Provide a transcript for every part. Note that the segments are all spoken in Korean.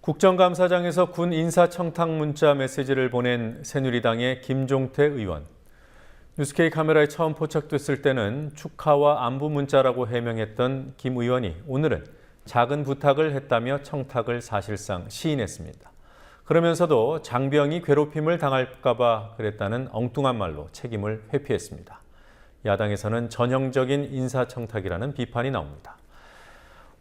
국정감사장에서 군 인사청탁 문자 메시지를 보낸 새누리당의 김종태 의원. 뉴스K 카메라에 처음 포착됐을 때는 축하와 안부 문자라고 해명했던 김 의원이 오늘은 작은 부탁을 했다며 청탁을 사실상 시인했습니다. 그러면서도 장병이 괴롭힘을 당할까 봐 그랬다는 엉뚱한 말로 책임을 회피했습니다. 야당에서는 전형적인 인사청탁이라는 비판이 나옵니다.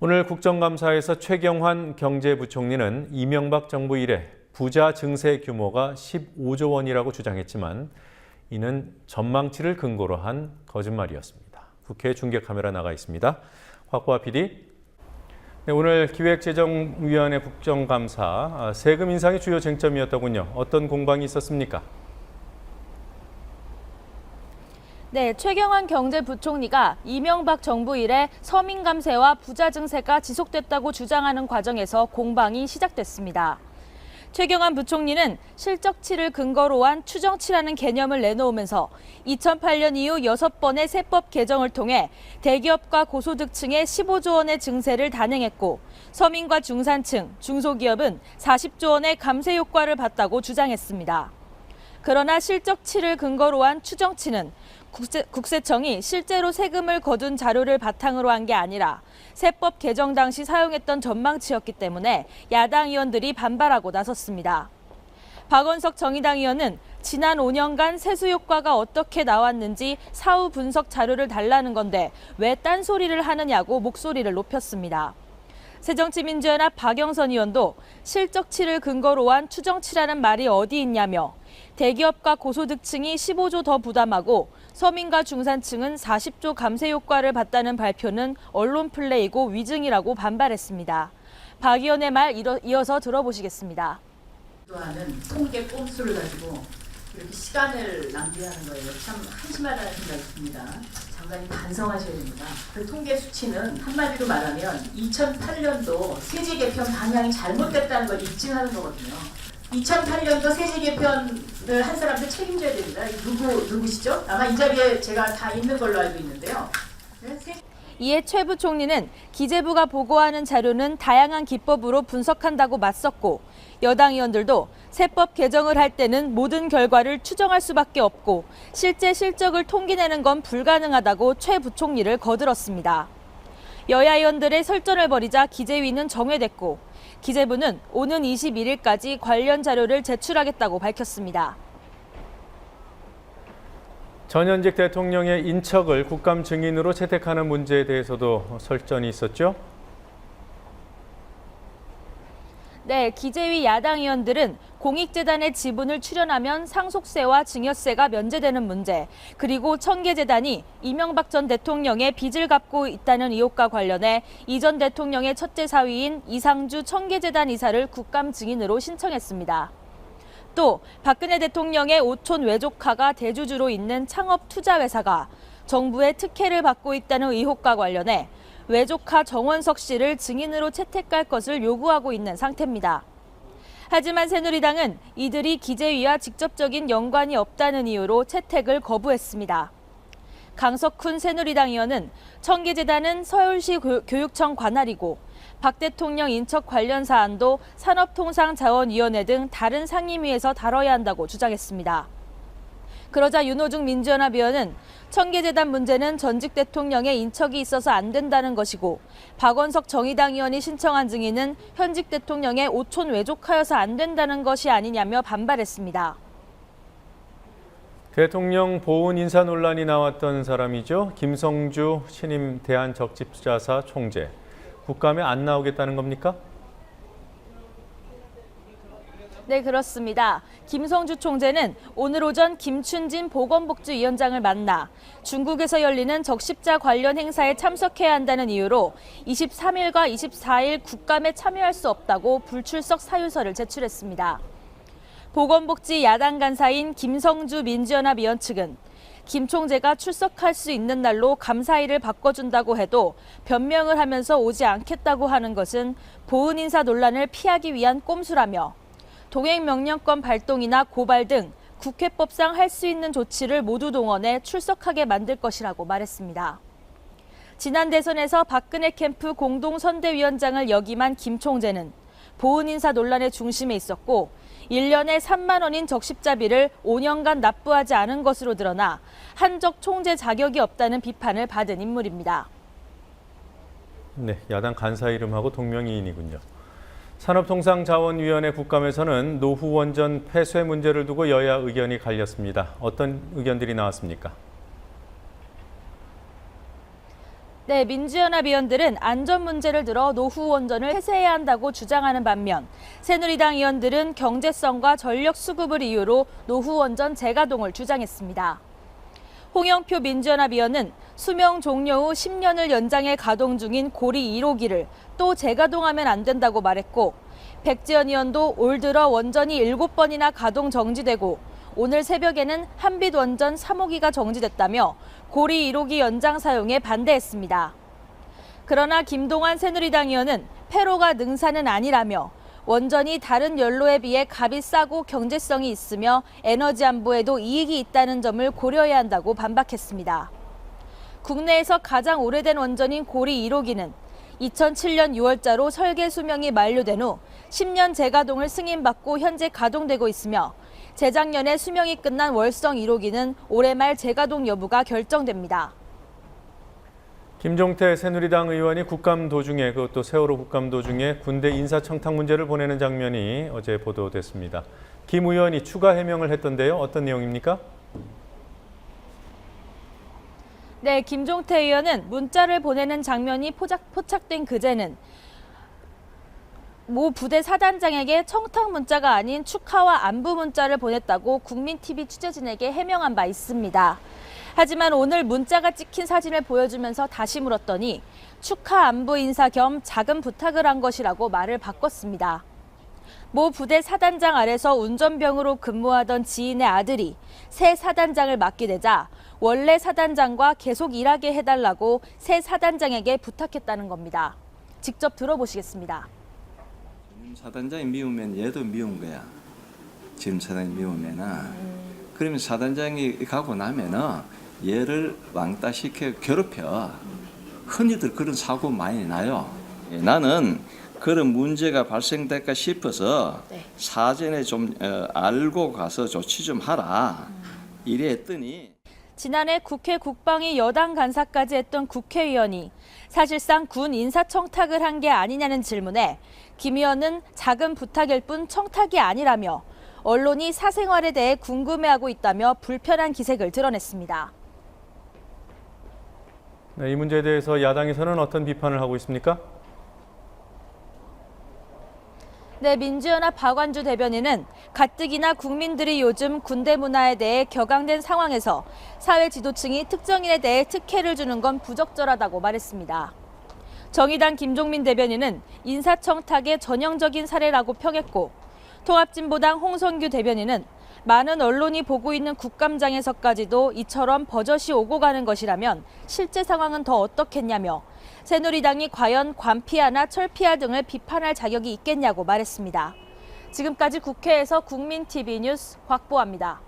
오늘 국정감사에서 최경환 경제부총리는 이명박 정부 이래 부자 증세 규모가 15조 원이라고 주장했지만 이는 전망치를 근거로 한 거짓말이었습니다. 국회 중계카메라 나가 있습니다. 확보와 PD. 네, 오늘 기획재정위원회 국정감사 세금 인상이 주요 쟁점이었더군요. 어떤 공방이 있었습니까? 네, 최경환 경제부총리가 이명박 정부 이래 서민 감세와 부자 증세가 지속됐다고 주장하는 과정에서 공방이 시작됐습니다. 최경환 부총리는 실적치를 근거로 한 추정치라는 개념을 내놓으면서 2008년 이후 6번의 세법 개정을 통해 대기업과 고소득층의 15조 원의 증세를 단행했고 서민과 중산층, 중소기업은 40조 원의 감세 효과를 봤다고 주장했습니다. 그러나 실적치를 근거로 한 추정치는 국세청이 실제로 세금을 거둔 자료를 바탕으로 한 게 아니라 세법 개정 당시 사용했던 전망치였기 때문에 야당 의원들이 반발하고 나섰습니다. 박원석 정의당 의원은 지난 5년간 세수 효과가 어떻게 나왔는지 사후 분석 자료를 달라는 건데 왜 딴소리를 하느냐고 목소리를 높였습니다. 새정치민주연합 박영선 의원도 실적치를 근거로 한 추정치라는 말이 어디 있냐며 대기업과 고소득층이 15조 더 부담하고 서민과 중산층은 40조 감세 효과를 봤다는 발표는 언론 플레이고 위증이라고 반발했습니다. 박 의원의 말 이어서 들어보시겠습니다. 하는 통계 꼼수를 가지고 이렇게 시간을 낭비하는 거예요. 참 한심하다는 생각이 듭니다. 장관님 반성하셔야 됩니다. 그 통계 수치는 한마디로 말하면 2008년도 세제 개편 방향이 잘못됐다는 걸 입증하는 거거든요. 2008년도 세제 개편을 한 사람들 책임져야 됩니다. 누구시죠? 아마 이 자리에 제가 다 있는 걸로 알고 있는데요. 이에 최 부총리는 기재부가 보고하는 자료는 다양한 기법으로 분석한다고 맞섰고 여당 의원들도 세법 개정을 할 때는 모든 결과를 추정할 수밖에 없고 실제 실적을 통계내는 건 불가능하다고 최 부총리를 거들었습니다. 여야 의원들의 설전을 벌이자 기재위는 정회됐고 기재부는 오는 21일까지 관련 자료를 제출하겠다고 밝혔습니다. 전현직 대통령의 인척을 국감 증인으로 채택하는 문제에 대해서도 설전이 있었죠? 네, 기재위 야당 의원들은 공익재단의 지분을 출연하면 상속세와 증여세가 면제되는 문제, 그리고 청계재단이 이명박 전 대통령의 빚을 갚고 있다는 의혹과 관련해 이 전 대통령의 첫째 사위인 이상주 청계재단 이사를 국감 증인으로 신청했습니다. 또 박근혜 대통령의 오촌 외조카가 대주주로 있는 창업투자회사가 정부의 특혜를 받고 있다는 의혹과 관련해 외조카 정원석 씨를 증인으로 채택할 것을 요구하고 있는 상태입니다. 하지만 새누리당은 이들이 기재위와 직접적인 연관이 없다는 이유로 채택을 거부했습니다. 강석훈 새누리당 의원은 청계재단은 서울시 교육청 관할이고 박 대통령 인척 관련 사안도 산업통상자원위원회 등 다른 상임위에서 다뤄야 한다고 주장했습니다. 그러자 윤호중 민주연합 의원은 청계재단 문제는 전직 대통령의 인척이 있어서 안 된다는 것이고 박원석 정의당 의원이 신청한 증인은 현직 대통령의 오촌 외조카여서 안 된다는 것이 아니냐며 반발했습니다. 대통령 보훈 인사 논란이 나왔던 사람이죠. 김성주 신임 대한적십자사 총재. 국감에 안 나오겠다는 겁니까? 네, 그렇습니다. 김성주 총재는 오늘 오전 김춘진 보건복지위원장을 만나 중국에서 열리는 적십자 관련 행사에 참석해야 한다는 이유로 23일과 24일 국감에 참여할 수 없다고 불출석 사유서를 제출했습니다. 보건복지 야당 간사인 김성주 민주연합 의원 측은 김 총재가 출석할 수 있는 날로 감사일을 바꿔준다고 해도 변명을 하면서 오지 않겠다고 하는 것은 보훈 인사 논란을 피하기 위한 꼼수라며 동행명령권 발동이나 고발 등 국회법상 할 수 있는 조치를 모두 동원해 출석하게 만들 것이라고 말했습니다. 지난 대선에서 박근혜 캠프 공동선대위원장을 역임한 김 총재는 보은 인사 논란의 중심에 있었고 1년에 3만 원인 적십자비를 5년간 납부하지 않은 것으로 드러나 한적 총재 자격이 없다는 비판을 받은 인물입니다. 네, 야당 간사 이름하고 동명이인이군요. 산업통상자원위원회 국감에서는 노후 원전 폐쇄 문제를 두고 여야 의견이 갈렸습니다. 어떤 의견들이 나왔습니까? 네, 민주연합 의원들은 안전 문제를 들어 노후 원전을 폐쇄해야 한다고 주장하는 반면 새누리당 의원들은 경제성과 전력 수급을 이유로 노후 원전 재가동을 주장했습니다. 홍영표 민주연합 의원은 수명 종료 후 10년을 연장해 가동 중인 고리 1호기를 또 재가동하면 안 된다고 말했고 백지연 의원도 올 들어 원전이 7번이나 가동 정지되고 오늘 새벽에는 한빛 원전 3호기가 정지됐다며 고리 1호기 연장 사용에 반대했습니다. 그러나 김동완 새누리당 의원은 폐로가 능사는 아니라며 원전이 다른 연료에 비해 값이 싸고 경제성이 있으며 에너지 안보에도 이익이 있다는 점을 고려해야 한다고 반박했습니다. 국내에서 가장 오래된 원전인 고리 1호기는 2007년 6월자로 설계 수명이 만료된 후 10년 재가동을 승인받고 현재 가동되고 있으며 재작년에 수명이 끝난 월성 1호기는 올해 말 재가동 여부가 결정됩니다. 김종태 새누리당 의원이 국감 도중에 그것도 세월호 국감 도중에 군대 인사청탁 문제를 보내는 장면이 어제 보도됐습니다. 김 의원이 추가 해명을 했던데요. 어떤 내용입니까? 네, 김종태 의원은 문자를 보내는 장면이 포착된 그제는 모 부대 사단장에게 청탁 문자가 아닌 축하와 안부 문자를 보냈다고 국민TV 취재진에게 해명한 바 있습니다. 하지만 오늘 문자가 찍힌 사진을 보여주면서 다시 물었더니 축하 안부 인사 겸 작은 부탁을 한 것이라고 말을 바꿨습니다. 모 부대 사단장 아래서 운전병으로 근무하던 지인의 아들이 새 사단장을 맡게 되자 원래 사단장과 계속 일하게 해달라고 새 사단장에게 부탁했다는 겁니다. 직접 들어보시겠습니다. 사단장이 미우면 얘도 미운 거야. 지금 사단장이 미우면은. 그러면 사단장이 가고 나면은 얘를 왕따 시켜 괴롭혀. 흔히들 그런 사고 많이 나요. 나는 그런 문제가 발생될까 싶어서 사전에 좀 알고 가서 조치 좀 하라. 이래 했더니 지난해 국회 국방위 여당 간사까지 했던 국회의원이 사실상 군 인사청탁을 한 게 아니냐는 질문에 김 의원은 작은 부탁일 뿐 청탁이 아니라며 언론이 사생활에 대해 궁금해하고 있다며 불편한 기색을 드러냈습니다. 네, 이 문제에 대해서 야당에서는 어떤 비판을 하고 있습니까? 네, 민주연합 박완주 대변인은 가뜩이나 국민들이 요즘 군대 문화에 대해 격앙된 상황에서 사회 지도층이 특정인에 대해 특혜를 주는 건 부적절하다고 말했습니다. 정의당 김종민 대변인은 인사청탁의 전형적인 사례라고 평했고 통합진보당 홍성규 대변인은 많은 언론이 보고 있는 국감장에서까지도 이처럼 버젓이 오고 가는 것이라면 실제 상황은 더 어떻겠냐며 새누리당이 과연 관피아나 철피아 등을 비판할 자격이 있겠냐고 말했습니다. 지금까지 국회에서 국민TV 뉴스 곽보아입니다.